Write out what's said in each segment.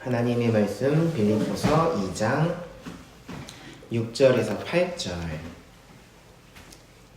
하나님의 말씀 빌립보서 2장 6절에서 8절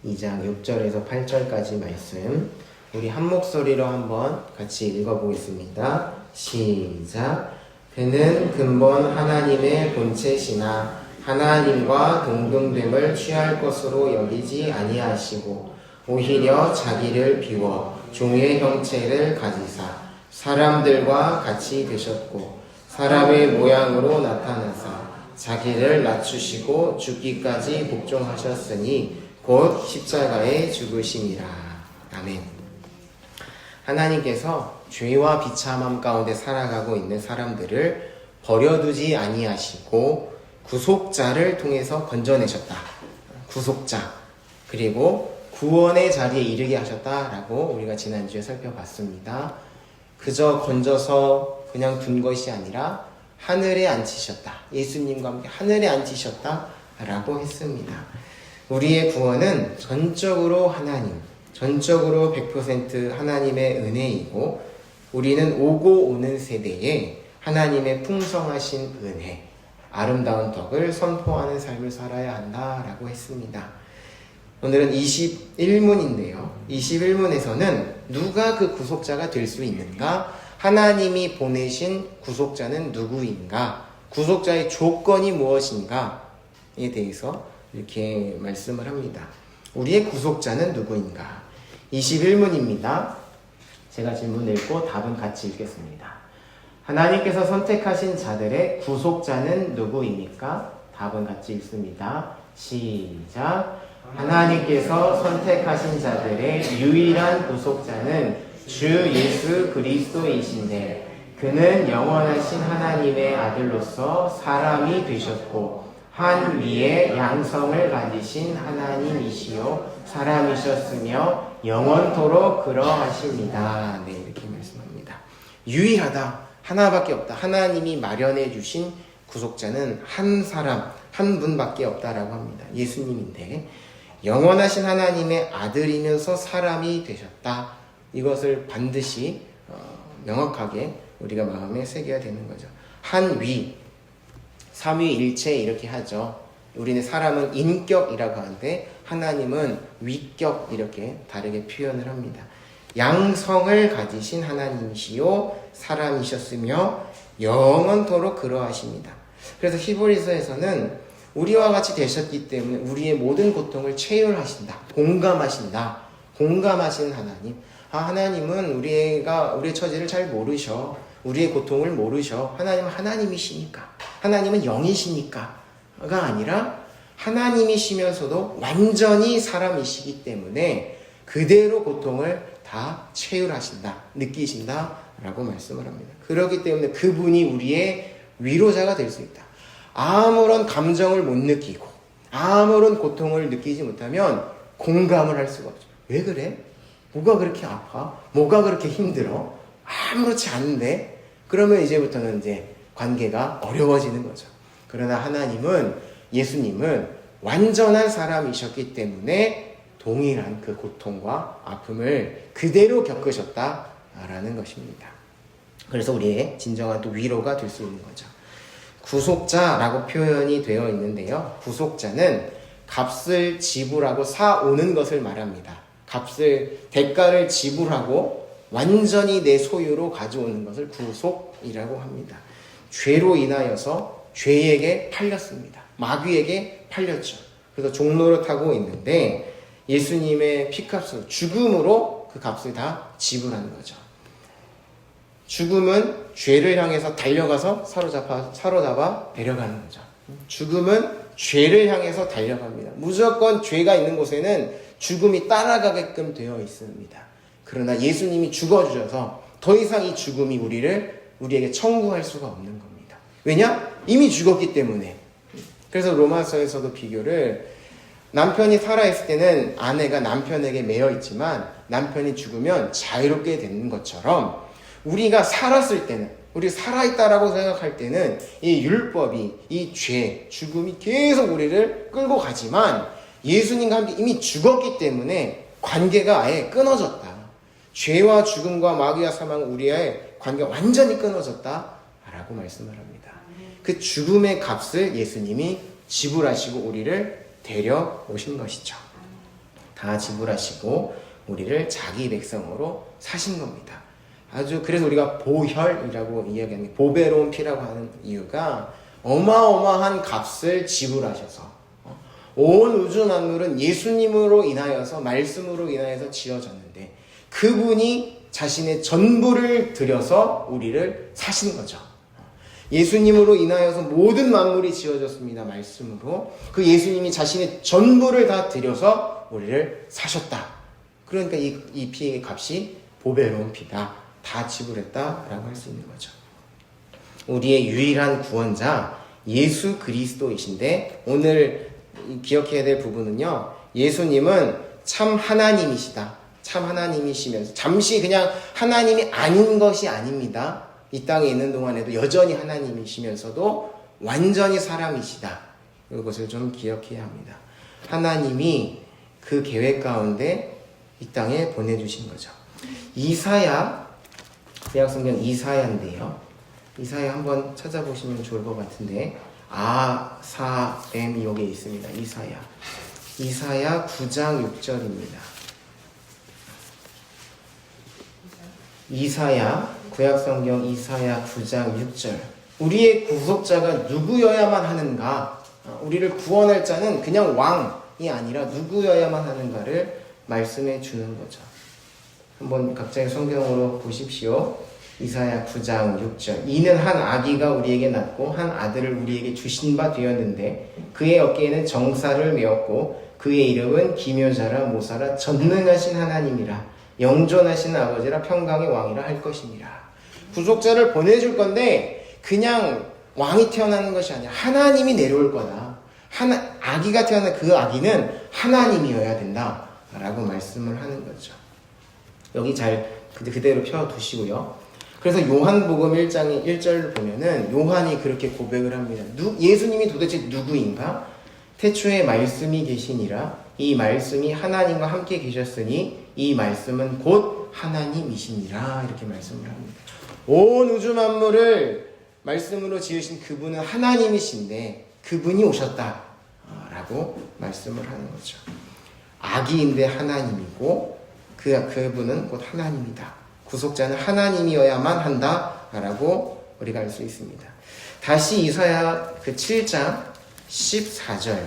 2장 6절에서 8절까지 말씀 우리 한 목소리로 한번 같이 읽어보겠습니다. 시작. 그는 근본 하나님의 본체시나 하나님과 동등됨을 취할 것으로 여기지 아니하시고 오히려 자기를 비워 종의 형체를 가지사 사람들과 같이 되셨고 사람의 모양으로 나타나사 자기를 낮추시고 죽기까지 복종하셨으니 곧 십자가에 죽으심이라. 아멘. 하나님께서 죄와 비참함 가운데 살아가고 있는 사람들을 버려두지 아니하시고 구속자를 통해서 건져내셨다. 구속자 그리고 구원의 자리에 이르게 하셨다라고 우리가 지난주에 살펴봤습니다. 그저 건져서 그냥 둔 것이 아니라 하늘에 앉히셨다. 예수님과 함께 하늘에 앉히셨다라고 했습니다. 우리의 구원은 전적으로 하나님, 전적으로 100% 하나님의 은혜이고 우리는 오고 오는 세대에 하나님의 풍성하신 은혜, 아름다운 덕을 선포하는 삶을 살아야 한다라고 했습니다. 오늘은 21문인데요. 21문에서는 누가 그 구속자가 될 수 있는가? 하나님이 보내신 구속자는 누구인가? 구속자의 조건이 무엇인가에 대해서 이렇게 말씀을 합니다. 우리의 구속자는 누구인가? 21문입니다. 제가 질문 읽고 답은 같이 읽겠습니다. 하나님께서 선택하신 자들의 구속자는 누구입니까? 답은 같이 읽습니다. 시작. 하나님께서 선택하신 자들의 유일한 구속자는 주 예수 그리스도이신데 그는 영원하신 하나님의 아들로서 사람이 되셨고 한 위의 양성을 가지신 하나님이시요 사람이셨으며 영원토록 그러하십니다. 네, 이렇게 말씀합니다. 유일하다. 하나밖에 없다. 하나님이 마련해 주신 구속자는 한 사람, 한 분밖에 없다라고 합니다. 예수님인데 영원하신 하나님의 아들이면서 사람이 되셨다. 이것을 반드시 명확하게 우리가 마음에 새겨야 되는 거죠. 한 위, 삼위일체 이렇게 하죠. 우리는 사람은 인격이라고 하는데 하나님은 위격 이렇게 다르게 표현을 합니다. 양성을 가지신 하나님이시요 사람이셨으며 영원토록 그러하십니다. 그래서 히브리서에서는 우리와 같이 되셨기 때문에 우리의 모든 고통을 체휼하신다. 공감하신 하나님. 하나님은 우리의 처지를 잘 모르셔. 우리의 고통을 모르셔. 하나님은 하나님이시니까. 하나님은 영이시니까가 아니라 하나님이시면서도 완전히 사람이시기 때문에 그대로 고통을 다 체휼하신다. 느끼신다라고 말씀을 합니다. 그렇기 때문에 그분이 우리의 위로자가 될 수 있다. 아무런 감정을 못 느끼고 아무런 고통을 느끼지 못하면 공감을 할 수가 없죠. 왜 그래? 뭐가 그렇게 아파? 뭐가 그렇게 힘들어? 아무렇지 않은데? 그러면 이제부터는 이제 관계가 어려워지는 거죠. 그러나 예수님은 완전한 사람이셨기 때문에 동일한 그 고통과 아픔을 그대로 겪으셨다라는 것입니다. 그래서 우리의 진정한 또 위로가 될 수 있는 거죠. 구속자라고 표현이 되어 있는데요. 구속자는 값을 지불하고 사오는 것을 말합니다. 대가를 지불하고 완전히 내 소유로 가져오는 것을 구속이라고 합니다. 죄로 인하여서 죄에게 팔렸습니다. 마귀에게 팔렸죠. 그래서 종로를 타고 있는데 예수님의 피값으로 죽음으로 그 값을 다 지불하는 거죠. 죽음은 죄를 향해서 달려가서 사로잡아 데려가는 거죠. 죽음은 죄를 향해서 달려갑니다. 무조건 죄가 있는 곳에는 죽음이 따라가게끔 되어 있습니다. 그러나 예수님이 죽어주셔서 더 이상 이 죽음이 우리에게 청구할 수가 없는 겁니다. 왜냐? 이미 죽었기 때문에. 그래서 로마서에서도 비교를 남편이 살아있을 때는 아내가 남편에게 매여 있지만 남편이 죽으면 자유롭게 되는 것처럼 우리가 살았을 때는, 우리 살아있다라고 생각할 때는 이 율법이, 이 죄, 죽음이 계속 우리를 끌고 가지만 예수님과 함께 이미 죽었기 때문에 관계가 아예 끊어졌다. 죄와 죽음과 마귀와 사망 우리의 관계가 완전히 끊어졌다라는 라고 말씀을 합니다. 그 죽음의 값을 예수님이 지불하시고 우리를 데려오신 것이죠. 다 지불하시고 우리를 자기 백성으로 사신 겁니다. 아주 그래서 우리가 보혈이라고 이야기하는 보배로운 피라고 하는 이유가 어마어마한 값을 지불하셔서 온 우주 만물은 예수님으로 인하여서 말씀으로 인하여서 지어졌는데 그분이 자신의 전부를 들여서 우리를 사신 거죠. 예수님으로 인하여서 모든 만물이 지어졌습니다. 말씀으로. 그 예수님이 자신의 전부를 다 들여서 우리를 사셨다. 그러니까 이 피의 값이 보배로운 피다. 다 지불했다라고 할 수 있는 거죠. 우리의 유일한 구원자 예수 그리스도이신데 오늘 기억해야 될 부분은요. 예수님은 참 하나님이시다. 참 하나님이시면서 잠시 그냥 하나님이 아닌 것이 아닙니다. 이 땅에 있는 동안에도 여전히 하나님이시면서도 완전히 사람이시다. 이것을 좀 기억해야 합니다. 하나님이 그 계획 가운데 이 땅에 보내주신 거죠. 이사야, 구약성경 이사야인데요. 이사야 한번 찾아보시면 좋을 것 같은데 아사엠이 여기에 있습니다. 이사야 9장 6절입니다. 구약성경 이사야 9장 6절. 우리의 구속자가 누구여야만 하는가? 우리를 구원할 자는 그냥 왕이 아니라 누구여야만 하는가를 말씀해 주는 거죠. 한번 각자의 성경으로 보십시오. 이사야 9장 6절. 이는 한 아기가 우리에게 낳고 한 아들을 우리에게 주신 바 되었는데 그의 어깨에는 정사를 메었고 그의 이름은 기묘자라 모사라 전능하신 하나님이라 영존하신 아버지라 평강의 왕이라 할 것이니라. 구속자를 보내줄 건데 그냥 왕이 태어나는 것이 아니라 하나님이 내려올 거다. 아기가 태어난 그 아기는 하나님이어야 된다 라고 말씀을 하는 거죠. 여기 잘 그대로 펴두시고요. 그래서 요한복음 1장 1절을 보면은 요한이 그렇게 고백을 합니다. 예수님이 도대체 누구인가? 태초에 말씀이 계시니라. 이 말씀이 하나님과 함께 계셨으니 이 말씀은 곧 하나님이시니라. 이렇게 말씀을 합니다. 온 우주 만물을 말씀으로 지으신 그분은 하나님이신데 그분이 오셨다 라고 말씀을 하는 거죠. 아기인데 하나님이고 그분은 곧 하나님이다. 구속자는 하나님이어야만 한다라고 우리가 알 수 있습니다. 다시 이사야 7장 14절.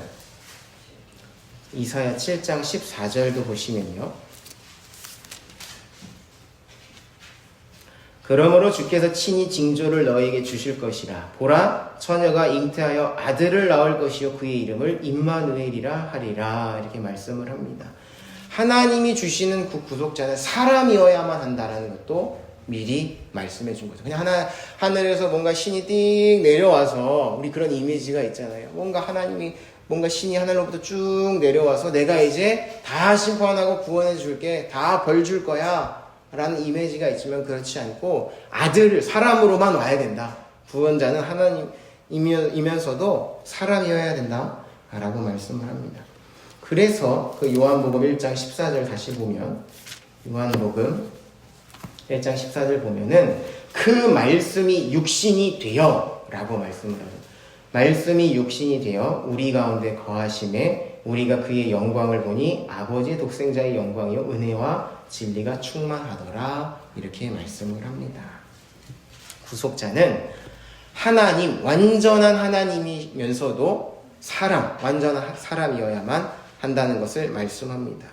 이사야 7장 14절도 보시면요. 그러므로 주께서 친히 징조를 너에게 주실 것이라. 보라, 처녀가 잉태하여 아들을 낳을 것이요 그의 이름을 임마누엘이라 하리라. 이렇게 말씀을 합니다. 하나님이 주시는 그 구속자는 사람이어야만 한다라는 것도 미리 말씀해 준 거죠. 그냥 하늘에서 뭔가 신이 띵 내려와서 우리 그런 이미지가 있잖아요. 뭔가 신이 하늘로부터 쭉 내려와서 내가 이제 다 심판하고 구원해 줄게, 다 벌 줄 거야 라는 이미지가 있지만 그렇지 않고 아들을 사람으로만 와야 된다. 구원자는 하나님이면서도 사람이어야 된다 라고 말씀을 합니다. 그래서 그 요한복음 1장 14절 다시 보면 요한복음 1장 14절 보면은 그 말씀이 육신이 되어 라고 말씀을 합니다. 말씀이 육신이 되어 우리 가운데 거하심에 우리가 그의 영광을 보니 아버지의 독생자의 영광이요 은혜와 진리가 충만하더라. 이렇게 말씀을 합니다. 구속자는 하나님, 완전한 하나님이면서도 완전한 사람이어야만 한다는 것을 말씀합니다.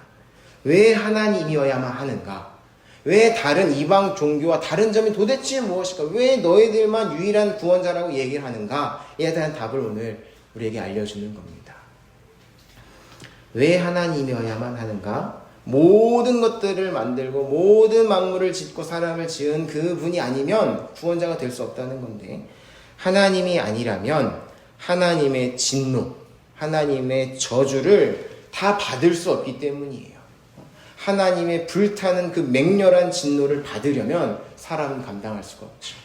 왜 하나님이어야만 하는가? 왜 다른 이방 종교와 다른 점이 도대체 무엇일까? 왜 너희들만 유일한 구원자라고 얘기를 하는가에 대한 답을 오늘 우리에게 알려주는 겁니다. 왜 하나님이어야만 하는가? 모든 것들을 만들고 모든 만물을 짓고 사람을 지은 그분이 아니면 구원자가 될 수 없다는 건데 하나님이 아니라면 하나님의 진노, 하나님의 저주를 다 받을 수 없기 때문이에요. 하나님의 불타는 그 맹렬한 진노를 받으려면 사람은 감당할 수가 없죠.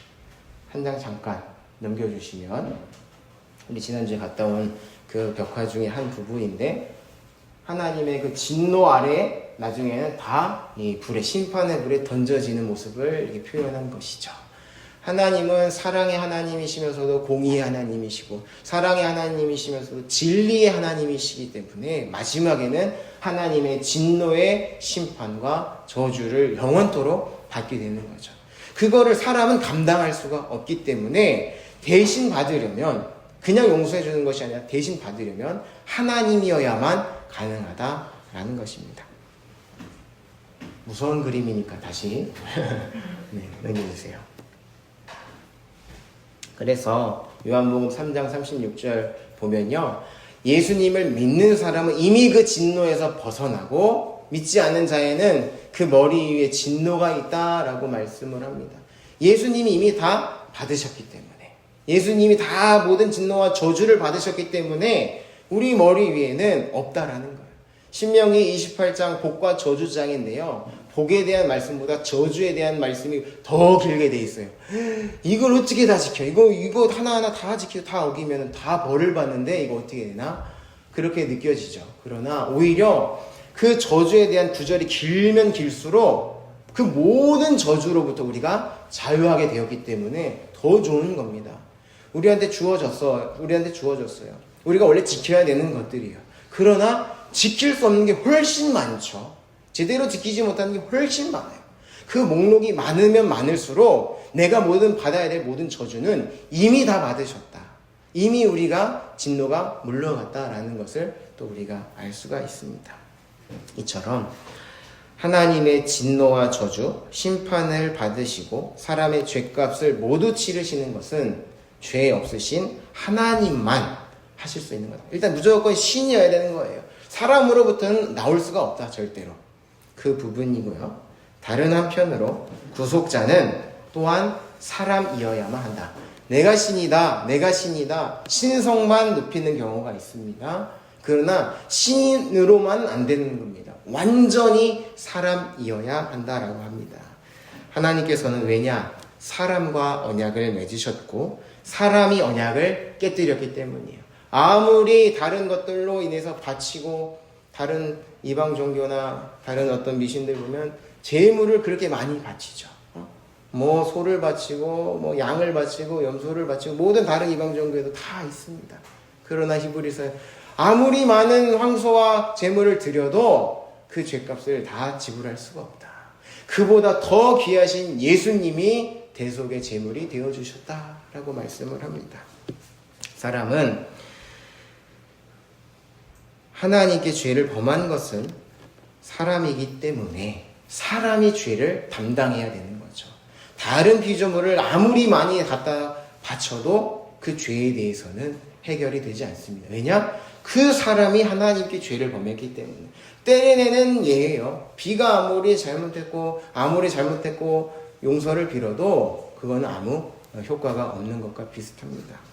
한 장 잠깐 넘겨주시면 우리 지난주에 갔다 온 그 벽화 중에 한 부분인데 하나님의 그 진노 아래 나중에는 다 이 심판의 불에 던져지는 모습을 이렇게 표현한 것이죠. 하나님은 사랑의 하나님이시면서도 공의의 하나님이시고 사랑의 하나님이시면서도 진리의 하나님이시기 때문에 마지막에는 하나님의 진노의 심판과 저주를 영원토록 받게 되는 거죠. 그거를 사람은 감당할 수가 없기 때문에 대신 받으려면 그냥 용서해 주는 것이 아니라 대신 받으려면 하나님이어야만 가능하다라는 것입니다. 무서운 그림이니까 다시 네, 넘겨주세요. 그래서 요한복음 3장 36절 보면요, 예수님을 믿는 사람은 이미 그 진노에서 벗어나고 믿지 않는 자에는 그 머리 위에 진노가 있다라고 말씀을 합니다. 예수님이 이미 다 받으셨기 때문에, 예수님이 다 모든 진노와 저주를 받으셨기 때문에 우리 머리 위에는 없다라는 거예요. 신명기 28장 복과 저주장인데요, 복에 대한 말씀보다 저주에 대한 말씀이 더 길게 돼 있어요. 이걸 어떻게 다 지켜? 이거 하나하나 다 지키고 다 어기면 다 벌을 받는데 이거 어떻게 되나? 그렇게 느껴지죠. 그러나 오히려 그 저주에 대한 구절이 길면 길수록 그 모든 저주로부터 우리가 자유하게 되었기 때문에 더 좋은 겁니다. 우리한테 주어졌어요. 우리가 원래 지켜야 되는 것들이에요. 그러나 지킬 수 없는 게 훨씬 많죠. 제대로 지키지 못하는 게 훨씬 많아요. 그 목록이 많으면 많을수록 내가 받아야 될 모든 저주는 이미 다 받으셨다. 이미 우리가 진노가 물러갔다라는 것을 또 우리가 알 수가 있습니다. 이처럼 하나님의 진노와 저주, 심판을 받으시고 사람의 죄값을 모두 치르시는 것은 죄 없으신 하나님만 하실 수 있는 거다. 일단 무조건 신이어야 되는 거예요. 사람으로부터는 나올 수가 없다, 절대로. 그 부분이고요. 다른 한편으로 구속자는 또한 사람이어야만 한다. 내가 신이다, 신성만 높이는 경우가 있습니다. 그러나 신으로만 안 되는 겁니다. 완전히 사람이어야 한다라고 합니다. 하나님께서는 왜냐? 사람과 언약을 맺으셨고 사람이 언약을 깨뜨렸기 때문이에요. 아무리 다른 것들로 인해서 바치고 다른 이방 종교나 다른 어떤 미신들 보면 제물을 그렇게 많이 바치죠. 뭐 소를 바치고 뭐 양을 바치고 염소를 바치고 모든 다른 이방 종교에도 다 있습니다. 그러나 히브리서에 아무리 많은 황소와 제물을 드려도 그 죄값을 다 지불할 수가 없다. 그보다 더 귀하신 예수님이 대속의 제물이 되어주셨다라고 말씀을 합니다. 사람은 하나님께 죄를 범한 것은 사람이기 때문에 사람이 죄를 담당해야 되는 거죠. 다른 피조물을 아무리 많이 갖다 바쳐도 그 죄에 대해서는 해결이 되지 않습니다. 왜냐? 그 사람이 하나님께 죄를 범했기 때문에. 때려내는 예예요. 비가 아무리 잘못했고 용서를 빌어도 그건 아무 효과가 없는 것과 비슷합니다.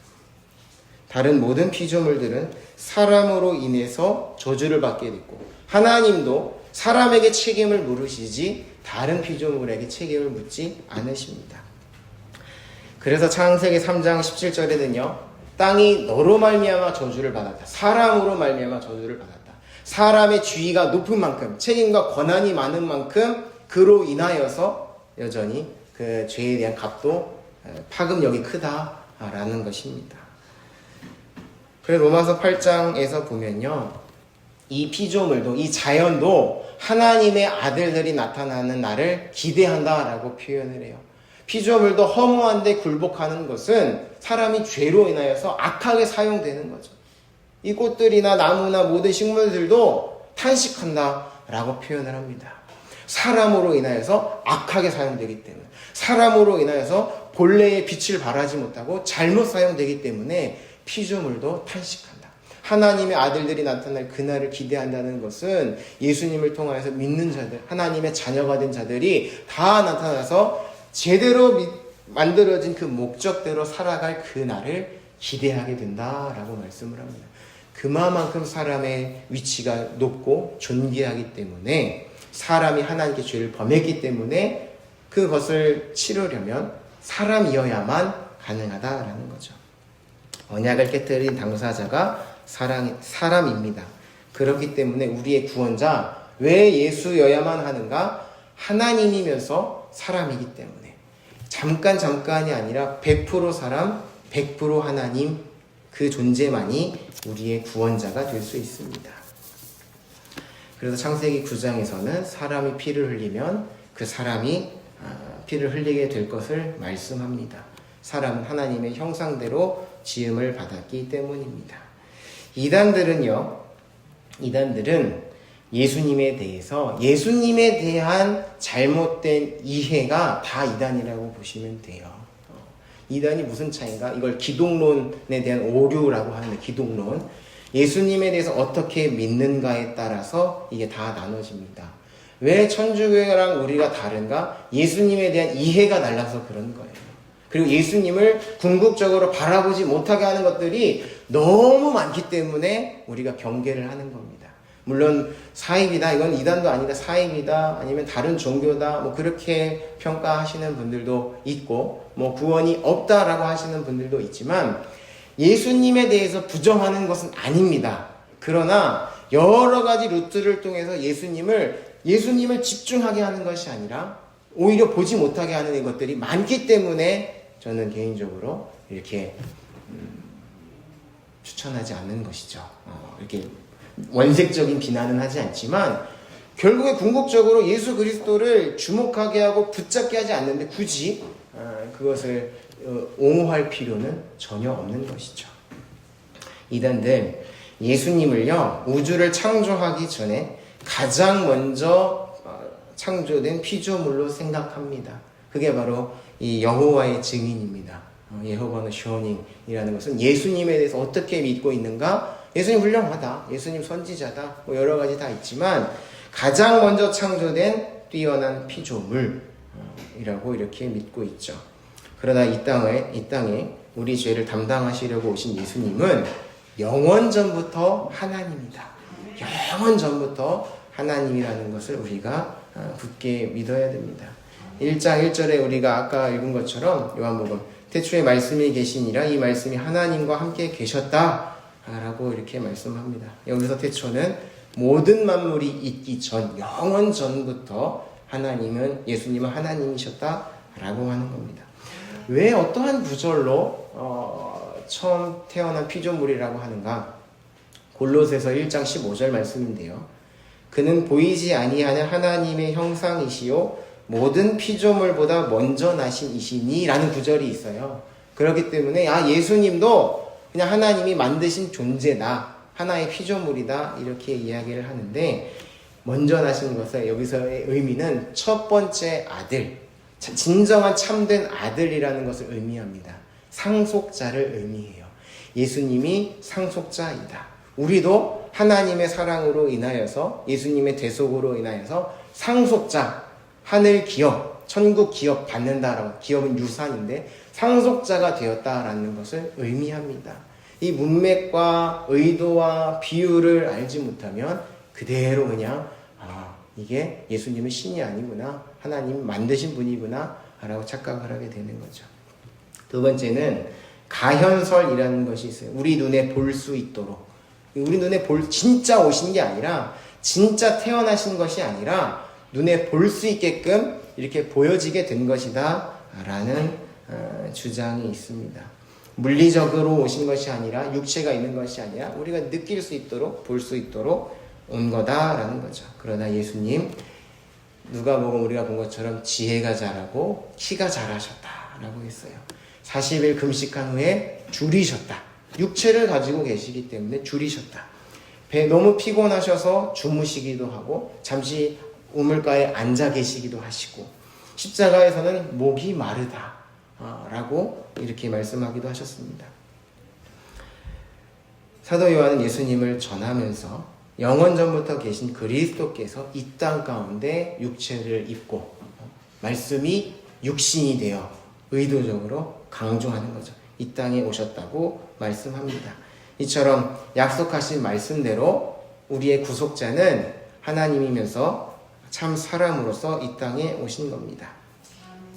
다른 모든 피조물들은 사람으로 인해서 저주를 받게 됐고 하나님도 사람에게 책임을 물으시지 다른 피조물에게 책임을 묻지 않으십니다. 그래서 창세기 3장 17절에는요. 땅이 너로 말미암아 저주를 받았다. 사람으로 말미암아 저주를 받았다. 사람의 지위가 높은 만큼 책임과 권한이 많은 만큼 그로 인하여서 여전히 그 죄에 대한 값도 파급력이 크다라는 것입니다. 그래서 로마서 8장에서 보면요. 이 피조물도 이 자연도 하나님의 아들들이 나타나는 날을 기대한다라고 표현을 해요. 피조물도 허무한데 굴복하는 것은 사람이 죄로 인하여서 악하게 사용되는 거죠. 이 꽃들이나 나무나 모든 식물들도 탄식한다라고 표현을 합니다. 사람으로 인하여서 악하게 사용되기 때문에 사람으로 인하여서 본래의 빛을 발하지 못하고 잘못 사용되기 때문에 피조물도 탄식한다. 하나님의 아들들이 나타날 그날을 기대한다는 것은 예수님을 통하여서 믿는 자들, 하나님의 자녀가 된 자들이 다 나타나서 제대로 만들어진 그 목적대로 살아갈 그날을 기대하게 된다라고 말씀을 합니다. 그만큼 사람의 위치가 높고 존귀하기 때문에 사람이 하나님께 죄를 범했기 때문에 그것을 치르려면 사람이어야만 가능하다라는 거죠. 언약을 깨뜨린 당사자가 사람입니다. 그렇기 때문에 우리의 구원자 왜 예수여야만 하는가? 하나님이면서 사람이기 때문에 잠깐이 아니라 100% 사람, 100% 하나님, 그 존재만이 우리의 구원자가 될 수 있습니다. 그래서 창세기 9장에서는 사람이 피를 흘리면 그 사람이 피를 흘리게 될 것을 말씀합니다. 사람은 하나님의 형상대로 지음을 받았기 때문입니다. 이단들은 예수님에 대한 잘못된 이해가 다 이단이라고 보시면 돼요. 이단이 무슨 차이인가? 이걸 기독론에 대한 오류라고 하는데, 기독론. 예수님에 대해서 어떻게 믿는가에 따라서 이게 다 나눠집니다. 왜 천주교랑 우리가 다른가? 예수님에 대한 이해가 달라서 그런 거예요. 그리고 예수님을 궁극적으로 바라보지 못하게 하는 것들이 너무 많기 때문에 우리가 경계를 하는 겁니다. 물론 사입이다, 이건 이단도 아니다, 사입이다, 아니면 다른 종교다, 뭐 그렇게 평가하시는 분들도 있고, 뭐 구원이 없다라고 하시는 분들도 있지만, 예수님에 대해서 부정하는 것은 아닙니다. 그러나 여러 가지 루트를 통해서 예수님을 집중하게 하는 것이 아니라 오히려 보지 못하게 하는 것들이 많기 때문에 저는 개인적으로 이렇게 추천하지 않는 것이죠. 이렇게 원색적인 비난은 하지 않지만 결국에 궁극적으로 예수 그리스도를 주목하게 하고 붙잡게 하지 않는데 굳이 그것을 옹호할 필요는 전혀 없는 것이죠. 이단들 예수님을요, 우주를 창조하기 전에 가장 먼저 창조된 피조물로 생각합니다. 그게 바로 이 여호와의 증인입니다. 예호바의 쇼닝이라는 것은 예수님에 대해서 어떻게 믿고 있는가? 예수님 훌륭하다, 예수님 선지자다, 뭐 여러 가지 다 있지만 가장 먼저 창조된 뛰어난 피조물이라고 이렇게 믿고 있죠. 그러나 이 땅에 우리 죄를 담당하시려고 오신 예수님은 영원전부터 하나님이다. 영원전부터 하나님이라는 것을 우리가 굳게 믿어야 됩니다. 1장 1절에 우리가 아까 읽은 것처럼 요한복음 태초에 말씀이 계시니라, 이 말씀이 하나님과 함께 계셨다 라고 이렇게 말씀합니다. 여기서 태초는 모든 만물이 있기 전, 영원 전부터 예수님은 하나님이셨다 라고 하는 겁니다. 왜 어떠한 구절로 처음 태어난 피조물이라고 하는가? 골로새서 1장 15절 말씀인데요. 그는 보이지 아니하는 하나님의 형상이시요 모든 피조물보다 먼저 나신 이시니 라는 구절이 있어요. 그렇기 때문에 예수님도 그냥 하나님이 만드신 존재다, 하나의 피조물이다, 이렇게 이야기를 하는데, 먼저 나신 것의 여기서의 의미는 첫 번째 아들, 진정한 참된 아들이라는 것을 의미합니다. 상속자를 의미해요. 예수님이 상속자이다. 우리도 하나님의 사랑으로 인하여서, 예수님의 대속으로 인하여서 상속자, 하늘 기업, 천국 기업 받는다라고, 기업은 유산인데 상속자가 되었다라는 것을 의미합니다. 이 문맥과 의도와 비유를 알지 못하면 그대로 그냥 이게 예수님은 신이 아니구나, 하나님 만드신 분이구나 라고 착각을 하게 되는 거죠. 두 번째는 가현설이라는 것이 있어요. 우리 눈에 볼 수 있도록, 우리 눈에 진짜 오신 게 아니라, 진짜 태어나신 것이 아니라 눈에 볼 수 있게끔 이렇게 보여지게 된 것이다 라는 주장이 있습니다. 물리적으로 오신 것이 아니라, 육체가 있는 것이 아니라 우리가 느낄 수 있도록, 볼 수 있도록 온 거다라는 거죠. 그러나 예수님, 누가복음 우리가 본 것처럼 지혜가 자라고 키가 자라셨다라고 했어요. 40일 금식한 후에 줄이셨다. 육체를 가지고 계시기 때문에 줄이셨다. 너무 피곤하셔서 주무시기도 하고 잠시 우물가에 앉아 계시기도 하시고, 십자가에서는 목이 마르다 라고 이렇게 말씀하기도 하셨습니다. 사도 요한은 예수님을 전하면서 영원전부터 계신 그리스도께서 이 땅 가운데 육체를 입고 말씀이 육신이 되어 의도적으로 강조하는 거죠. 이 땅에 오셨다고 말씀합니다. 이처럼 약속하신 말씀대로 우리의 구속자는 하나님이면서 참 사람으로서 이 땅에 오신 겁니다.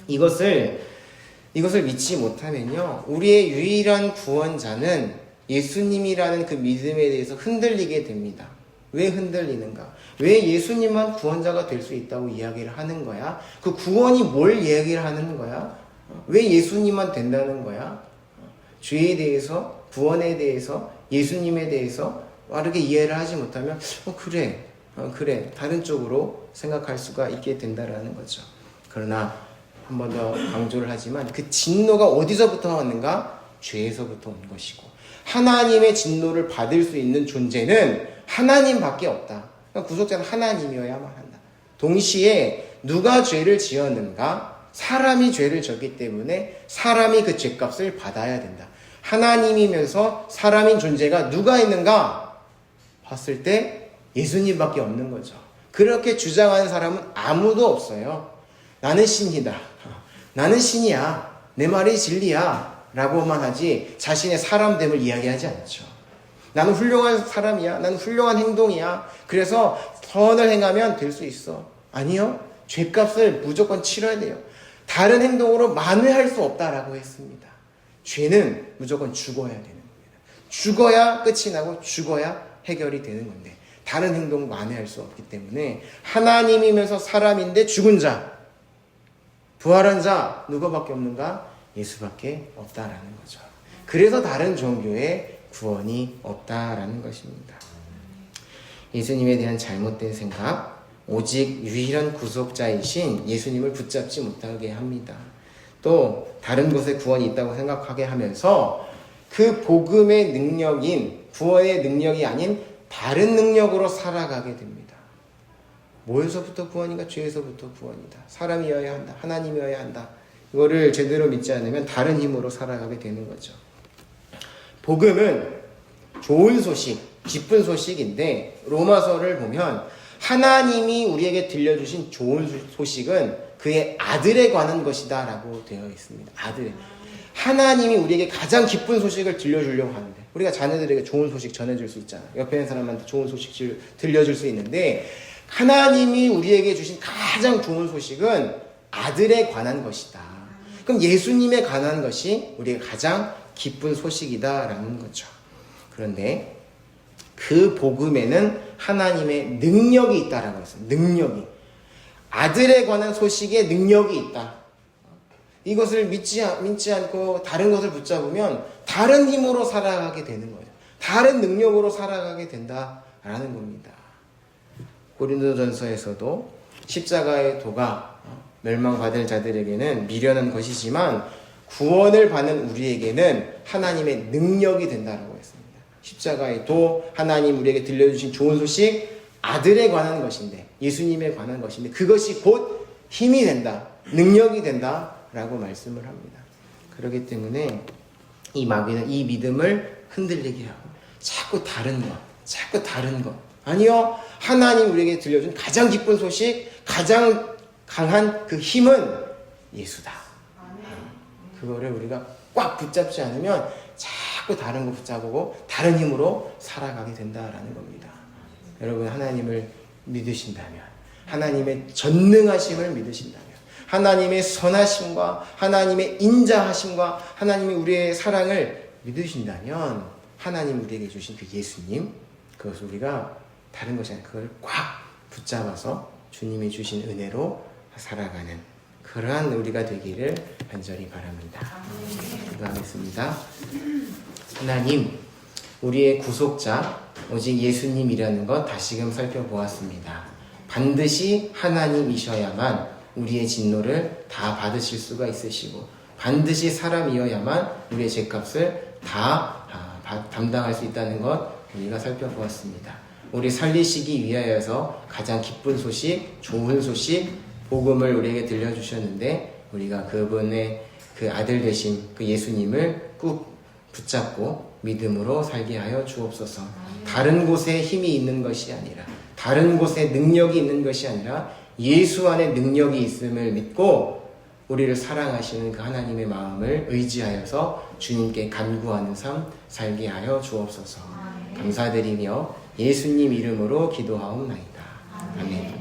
이것을 믿지 못하면요, 우리의 유일한 구원자는 예수님이라는 그 믿음에 대해서 흔들리게 됩니다. 왜 흔들리는가? 왜 예수님만 구원자가 될 수 있다고 이야기를 하는 거야? 그 구원이 뭘 이야기를 하는 거야? 왜 예수님만 된다는 거야? 죄에 대해서, 구원에 대해서, 예수님에 대해서 빠르게 이해를 하지 못하면 그래 다른 쪽으로 생각할 수가 있게 된다라는 거죠. 그러나 한 번 더 강조를 하지만 그 진노가 어디서부터 왔는가? 죄에서부터 온 것이고, 하나님의 진노를 받을 수 있는 존재는 하나님밖에 없다. 그러니까 구속자는 하나님이어야만 한다. 동시에 누가 죄를 지었는가? 사람이 죄를 졌기 때문에 사람이 그 죄값을 받아야 된다. 하나님이면서 사람인 존재가 누가 있는가? 봤을 때 예수님밖에 없는 거죠. 그렇게 주장하는 사람은 아무도 없어요. 나는 신이다. 나는 신이야. 내 말이 진리야. 라고만 하지 자신의 사람됨을 이야기하지 않죠. 나는 훌륭한 사람이야. 나는 훌륭한 행동이야. 그래서 선을 행하면 될 수 있어. 아니요. 죄값을 무조건 치러야 돼요. 다른 행동으로 만회할 수 없다라고 했습니다. 죄는 무조건 죽어야 되는 겁니다. 죽어야 끝이 나고 죽어야 해결이 되는 건데 다른 행동 만회할 수 없기 때문에 하나님이면서 사람인데 죽은 자, 부활한 자 누구밖에 없는가? 예수밖에 없다라는 거죠. 그래서 다른 종교에 구원이 없다라는 것입니다. 예수님에 대한 잘못된 생각, 오직 유일한 구속자이신 예수님을 붙잡지 못하게 합니다. 또 다른 곳에 구원이 있다고 생각하게 하면서 그 복음의 능력인 구원의 능력이 아닌 다른 능력으로 살아가게 됩니다. 뭐에서부터 구원인가? 죄에서부터 구원이다. 사람이어야 한다. 하나님이어야 한다. 이거를 제대로 믿지 않으면 다른 힘으로 살아가게 되는 거죠. 복음은 좋은 소식, 기쁜 소식인데 로마서를 보면 하나님이 우리에게 들려주신 좋은 소식은 그의 아들에 관한 것이다 라고 되어 있습니다. 아들. 하나님이 우리에게 가장 기쁜 소식을 들려주려고 하는데 우리가 자녀들에게 좋은 소식 전해줄 수 있잖아요. 옆에 있는 사람한테 좋은 소식 들려줄 수 있는데 하나님이 우리에게 주신 가장 좋은 소식은 아들에 관한 것이다. 그럼 예수님에 관한 것이 우리의 가장 기쁜 소식이다라는 거죠. 그런데 그 복음에는 하나님의 능력이 있다라고 했어요. 능력이. 아들에 관한 소식에 능력이 있다. 이것을 믿지 않고 다른 것을 붙잡으면 다른 힘으로 살아가게 되는 거예요. 다른 능력으로 살아가게 된다라는 겁니다. 고린도전서에서도 십자가의 도가 멸망받을 자들에게는 미련한 것이지만 구원을 받는 우리에게는 하나님의 능력이 된다라고 했습니다. 십자가의 도, 하나님 우리에게 들려주신 좋은 소식, 아들에 관한 것인데, 예수님에 관한 것인데 그것이 곧 힘이 된다, 능력이 된다라고 말씀을 합니다. 그렇기 때문에 이 마귀는 이 믿음을 흔들리게 하고 자꾸 다른 것 아니요, 하나님 우리에게 들려준 가장 기쁜 소식, 가장 강한 그 힘은 예수다. 그거를 우리가 꽉 붙잡지 않으면 자꾸 다른 거 붙잡고 다른 힘으로 살아가게 된다라는 겁니다. 여러분, 하나님을 믿으신다면, 하나님의 전능하심을 믿으신다면, 하나님의 선하심과 하나님의 인자하심과 하나님이 우리의 사랑을 믿으신다면 하나님 우리에게 주신 그 예수님, 그것을 우리가 다른 것이 아니라 그걸 꽉 붙잡아서 주님이 주신 은혜로 살아가는 그러한 우리가 되기를 간절히 바랍니다. 기도하겠습니다. 하나님, 우리의 구속자 오직 예수님이라는 것 다시금 살펴보았습니다. 반드시 하나님이셔야만 우리의 진노를 다 받으실 수가 있으시고 반드시 사람이어야만 우리의 죄값을 다 담당할 수 있다는 것 우리가 살펴보았습니다. 우리 살리시기 위하여서 가장 기쁜 소식, 좋은 소식, 복음을 우리에게 들려주셨는데 우리가 그분의 그 아들 되신 그 예수님을 꾹 붙잡고 믿음으로 살게 하여 주옵소서. 다른 곳에 힘이 있는 것이 아니라, 다른 곳에 능력이 있는 것이 아니라 예수 안에 능력이 있음을 믿고 우리를 사랑하시는 그 하나님의 마음을 의지하여서 주님께 간구하는 삶 살게 하여 주옵소서. 감사드리며 예수님 이름으로 기도하옵나이다. 아멘.